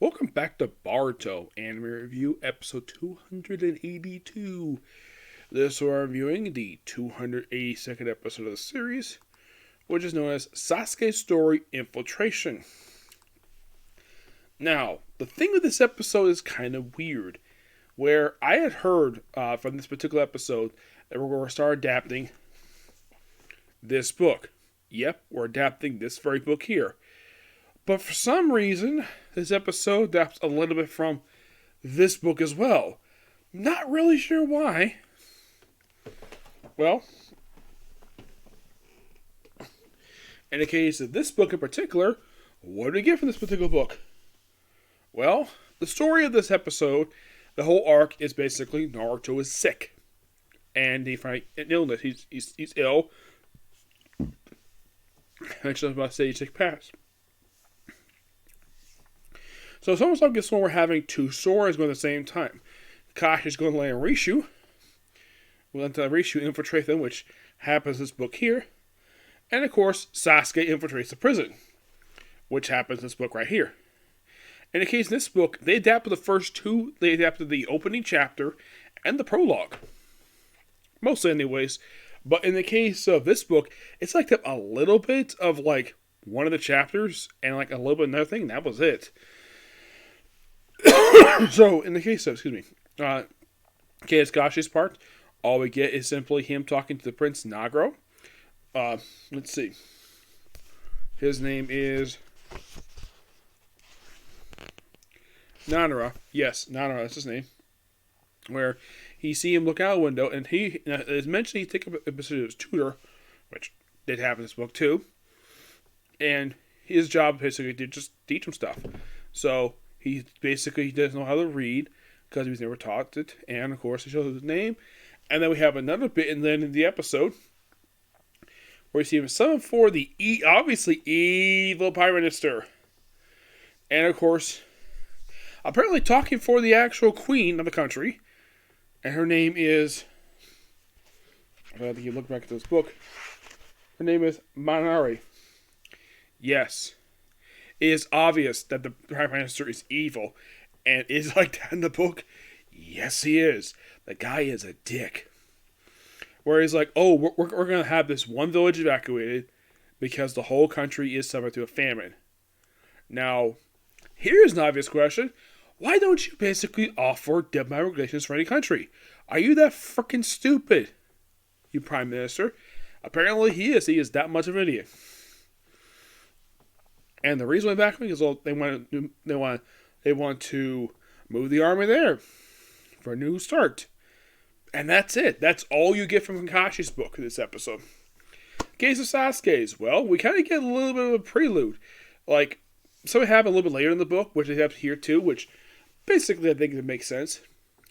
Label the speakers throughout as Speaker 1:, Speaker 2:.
Speaker 1: Welcome back to Boruto Anime Review, episode 282. This we're reviewing the 282nd episode of the series, which is known as Sasuke's Story Infiltration. Now, the thing with this episode is kind of weird, where I had heard from this particular episode that we're going to start adapting this book. Yep, we're adapting this very book here. But for some reason, this episode adapts a little bit from this book as well. Not really sure why. Well, in the case of this book in particular, what do we get from this particular book? Well, the story of this episode, the whole arc is basically Naruto is sick. And he finds an illness. He's ill. I was about to say he's sick past. So it's almost like this one we're having two stories going at the same time. Kashi's going to land Rishu. We'll let Rishu infiltrate them, which happens in this book here. And of course, Sasuke infiltrates the prison, which happens in this book right here. In the case of this book, they adapted the first two. They adapted the opening chapter and the prologue. Mostly anyways. But in the case of this book, it's like a little bit of like one of the chapters and like a little bit of another thing. That was it. So, in the case of, Kashi's part, all we get is simply him talking to the Prince Nagro. Let's see. His name is Nanara. Yes, Nanara, that's his name. Where he see him look out a window, and he, as mentioned, he take up a position of his tutor, which did happen in this book too. And his job basically to just teach him stuff. So, he doesn't know how to read because he was never taught it. And, of course, he shows his name. And then we have another bit in the episode where we see him summon for the obviously evil Prime Minister. And, of course, apparently talking for the actual queen of the country. And her name is... I think you look back at this book. Her name is Manari. Yes. It is obvious that the Prime Minister is evil. And is like that in the book? Yes, he is. The guy is a dick. Where he's like, oh, we're going to have this one village evacuated because the whole country is subject to a famine. Now, here's an obvious question. Why don't you basically offer diplomatic regulations for any country? Are you that freaking stupid, you Prime Minister? Apparently he is. He is that much of an idiot. And the reason why back is they want to move the army there for a new start. And that's it. That's all you get from Kakashi's book in this episode. Case of Sasuke's, well, we kind of get a little bit of a prelude. Like, something happened a little bit later in the book, which they have here too, which basically I think it makes sense.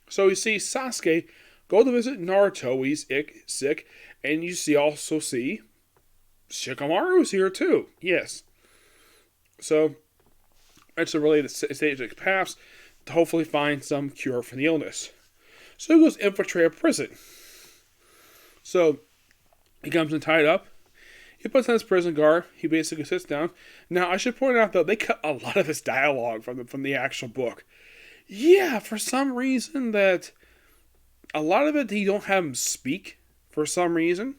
Speaker 1: So you see Sasuke go to visit Naruto, he's sick, and you also see Shikamaru's here too. Yes. So, it's a related stage paths to hopefully find some cure for the illness. So he goes infiltrate a prison. So, he comes in tied up. He puts on his prison guard. He basically sits down. Now, I should point out, though, they cut a lot of his dialogue from the actual book. Yeah, for some reason that a lot of it, he don't have him speak for some reason.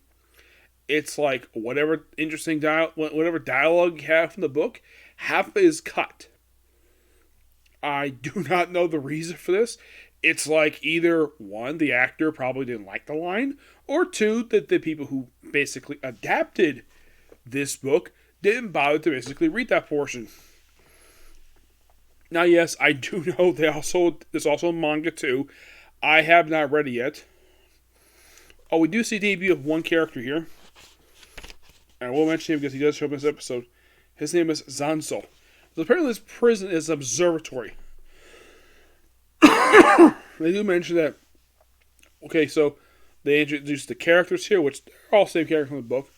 Speaker 1: It's like whatever interesting whatever dialogue you have from the book, half is cut. I do not know the reason for this. It's like either one, the actor probably didn't like the line, or two, that the people who basically adapted this book didn't bother to basically read that portion. Now, yes, I do know there's also a manga too. I have not read it yet. Oh, we do see the debut of one character here. And I will mention him because he does show up in this episode. His name is Zanso. So apparently this prison is an observatory. They do mention that. Okay, so they introduce the characters here, which they're all the same characters in the book.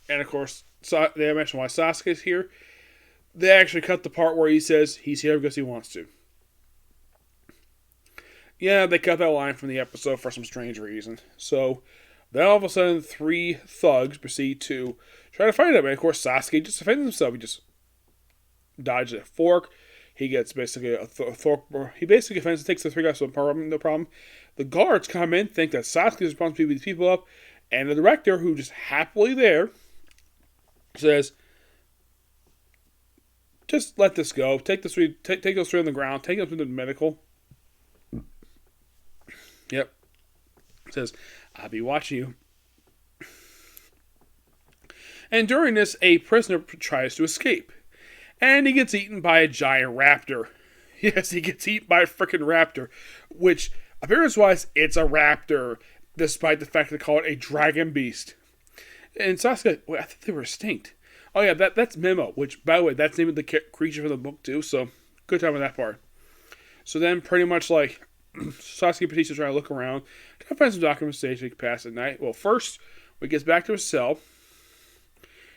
Speaker 1: And of course, they mention why Sasuke is here. They actually cut the part where he says he's here because he wants to. Yeah, they cut that line from the episode for some strange reason. So, then all of a sudden, three thugs proceed to try to fight him. And of course, Sasuke just defends himself. He just dodges a fork, He gets basically he basically finds takes the three guys. So no problem. The guards come in, think that Sasuke is responsible to beat these people up, and the director, who just happily there, says, "Just let this go. Take those three on the ground. Take them to the medical." Yep. Says, "I'll be watching you." And during this, a prisoner tries to escape. And he gets eaten by a giant raptor. Yes, he gets eaten by a freaking raptor. Which, appearance-wise, it's a raptor. Despite the fact they call it a dragon beast. And Sasuke, wait, I thought they were extinct. Oh yeah, that's Memo. Which, by the way, that's the name of the creature from the book too. So, good time on that part. So then, pretty much like, Sasuke and Batista trying to look around. Trying to find some documentation he can pass at night. Well, first, when he gets back to his cell,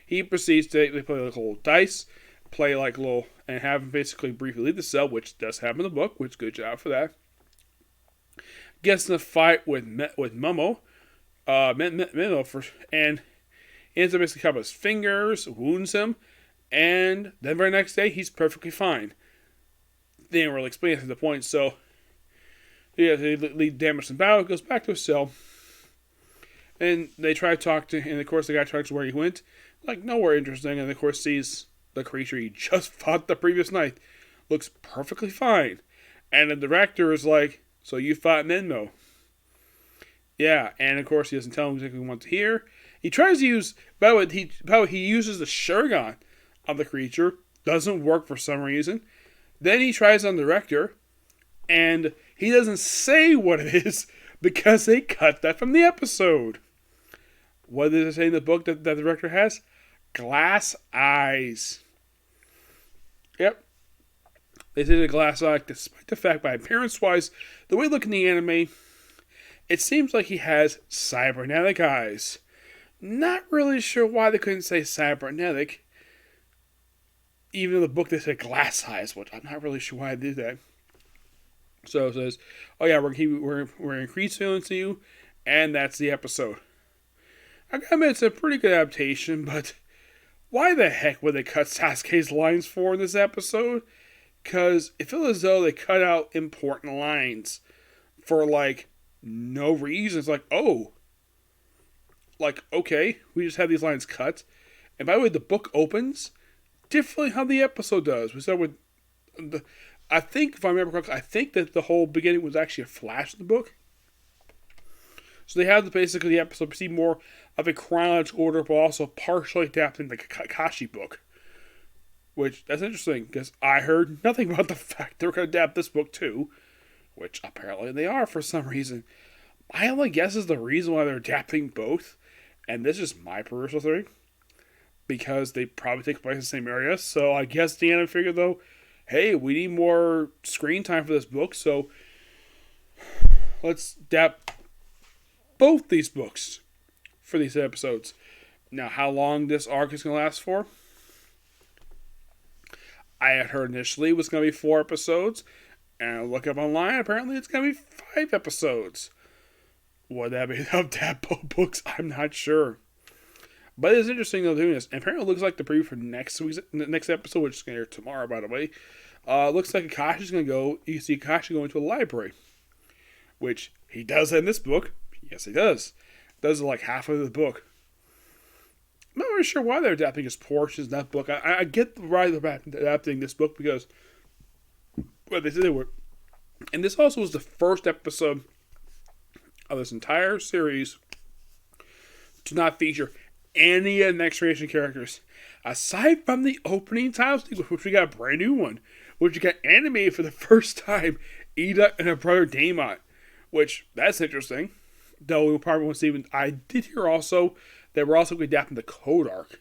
Speaker 1: he proceeds to play like a little dice, play like a little, and have him basically briefly leave the cell, which does happen in the book, which good job for that. Gets in a fight with Momo, and ends up basically cutting his fingers, wounds him, and then the very next day he's perfectly fine. They didn't really explain it to the point, so yeah, they lead damage in battle, goes back to his cell, and they try to talk to him, and of course the guy talks where he went, like nowhere interesting, and of course sees the creature he just fought the previous night, looks perfectly fine, and the director is like, "So you fought Menmo?" Yeah, and of course he doesn't tell him exactly what he wants to hear. He tries to use, by the way, he uses the Shogun of the creature, doesn't work for some reason. Then he tries on the director, and he doesn't say what it is because they cut that from the episode. What does it say in the book that the director has? Glass eyes. Yep. They say the glass eye, despite the fact, by appearance-wise, the way they look in the anime, it seems like he has cybernetic eyes. Not really sure why they couldn't say cybernetic. Even in the book they said glass eyes, which I'm not really sure why they did that. So it says, "Oh yeah, we're increased feelings to you," and that's the episode. I gotta admit, it's a pretty good adaptation, but why the heck would they cut Sasuke's lines for in this episode? Because it feels as though they cut out important lines for, like, no reason. It's like, oh, like, okay, we just have these lines cut. And by the way, the book opens differently how the episode does. We start with, I think, if I remember correctly, I think that the whole beginning was actually a flash in the book. So they have basically the episode proceed more of a chronological order, but also partially adapting the Kakashi book. Which, that's interesting, because I heard nothing about the fact they're going to adapt this book too. Which apparently they are for some reason. My only guess is the reason why they're adapting both, and this is my personal theory, because they probably take place in the same area. So I guess the anime figured though, hey, we need more screen time for this book, so let's adapt both these books for these episodes. Now, how long this arc is going to last for? I had heard initially it was going to be 4 episodes, and I look up online, apparently it's going to be 5 episodes. Would that be enough to adapt both books? I'm not sure. But it's interesting though doing this. And apparently it looks like the preview for next episode, which is going to air tomorrow, by the way, looks like Akashi's going to go, you can see Akashi going to a library. Which he does in this book. Yes, he does. Does like half of the book. I'm not really sure why they're adapting his portions in that book. I get why they're adapting this book because, well, they said they were. And this also was the first episode of this entire series to not feature any of the Next Generation characters. Aside from the opening title sequence, which we got a brand new one, which we got animated for the first time, Ida and her brother Daemon. Which, that's interesting. Though we probably won't see even. I did hear also that we're also going to adapt the Code arc.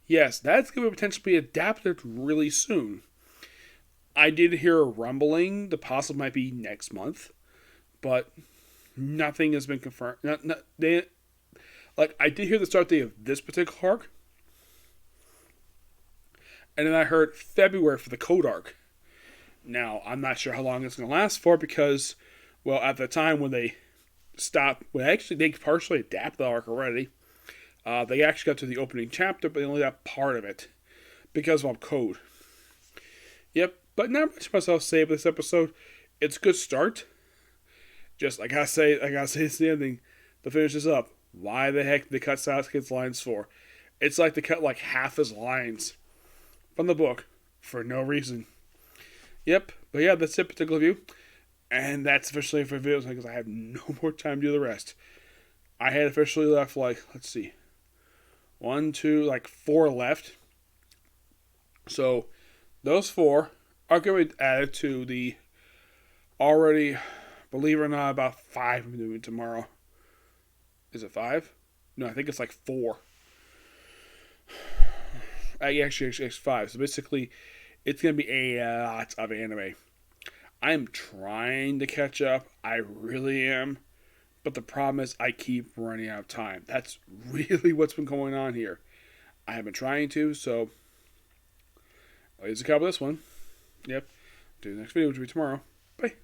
Speaker 1: Yes, that's going to potentially be adapted really soon. I did hear a rumbling. The possible might be next month. But nothing has been confirmed. I did hear the start date of this particular arc. And then I heard February for the Code arc. Now, I'm not sure how long it's going to last for because, well, at the time when they stopped, well, actually, they partially adapted the arc already. They actually got to the opening chapter, but they only got part of it because of Code. Yep, But not much myself say about this episode. It's a good start. Just I gotta say it's the ending to finish this up. Why the heck did they cut Sasuke's lines for? It's like they cut like half his lines from the book for no reason. Yep, but yeah, that's it, particular review. And that's officially for videos because I have no more time to do the rest. I had officially left like, let's see, 1, 2, like 4 left. So those 4 are going to be added to the already, believe it or not, about 5 I'm doing tomorrow. Is it 5? No, I think it's like 4. Actually, it's 5. So basically, it's going to be a lot of anime. I'm trying to catch up. I really am. But the problem is I keep running out of time. That's really what's been going on here. I have been trying to, so I'll use a couple of this one. Yep. Do the next video, which will be tomorrow. Bye.